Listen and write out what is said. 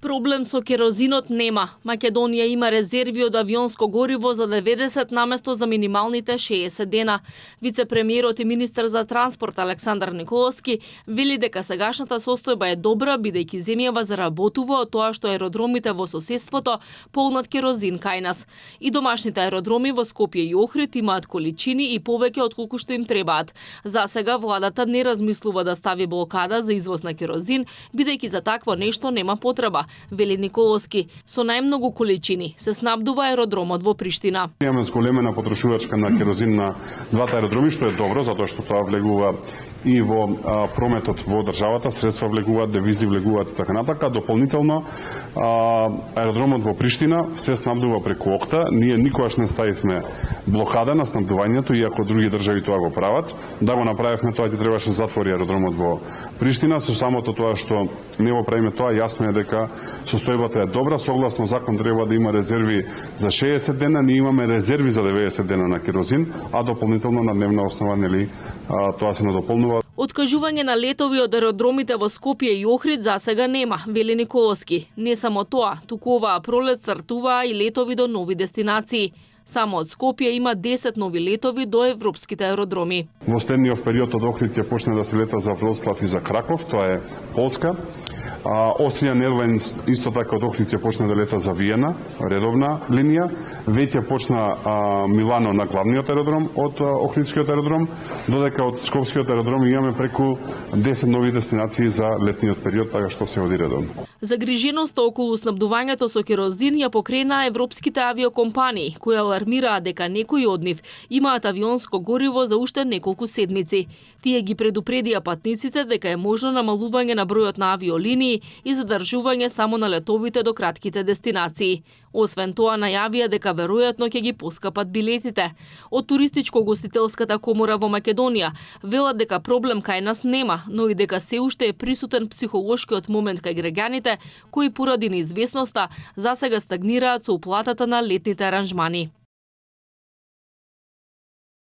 Проблем со керозинот нема. Македонија има резерви од авионско гориво за 90 наместо за минималните 60 дена. Вице-премиерот и министер за транспорт Александар Николовски вели дека сегашната состојба е добра, бидејќи земјава заработува од тоа што аеродромите во соседството полнат керозин кај нас. И домашните аеродроми во Скопје и Охрид имаат количини и повеќе отколку што им требаат. За сега владата не размислува да стави блокада за извоз на керозин, бидејќи за такво нешто нема потреба, вели Николовски. Со најмногу количини се снабдува аеродромот во Приштина. Имаме зголемена потрошувачка на керозин на двата аеродроми, што е добро, затоа што тоа влегува и во прометот во државата, средства влегуваат, девизи влегуваат и така натака. Дополнително, аеродромот во Приштина се снабдува преку ОКТА. Ние никогаш не ставивме блокада на снабдувањето, иако други држави тоа го прават. Да го направивме тоа, ќе требаше да затвори аеродромот во Приштина. Со самото тоа што не го правиме тоа, јасно е дека состојбата е добра. Согласно закон треба да има резерви за 60 дена, ние имаме резерви за 90 дена на керозин, а дополнително на дневна основа, нели, тоа се надополнува. Откажување на летови од аеродромите во Скопје и Охрид засега нема, вели Николовски. Не само тоа, туку оваа пролет стартуваа и летови до нови дестинации. Само од Скопје има 10 нови летови до европските аеродроми. Во следниот период од Охрид ќе почне да се лета за Вроцлав и за Краков, тоа е Полска. Austrian Airlines исто така од Охрид ќе почне да лета за Виена, редовна линија. Веќе почна Милано на главниот аеродром од Охридскиот аеродром, додека од Скопскиот аеродром имаме преку 10 нови дестинации за летниот период, така што се оди редовно. Загриженоста околу снабдувањето со керозин ја покрена европските авиокомпании, кои алармираат дека некои од нив имаат авионско гориво за уште неколку седмици. Тие ги предупредија патниците дека е можно намалување на бројот на авиолинии и задржување само на летовите до кратките дестинации. Освен тоа, најавија дека веројатно ќе ги поскапат билетите. Од Туристичко-гостителската комора во Македонија велат дека проблем кај нас нема, но и дека се уште е присутен психолошкиот момент кај граѓаните, кои поради неизвестноста засега стагнираат со уплатата на летните аранжмани.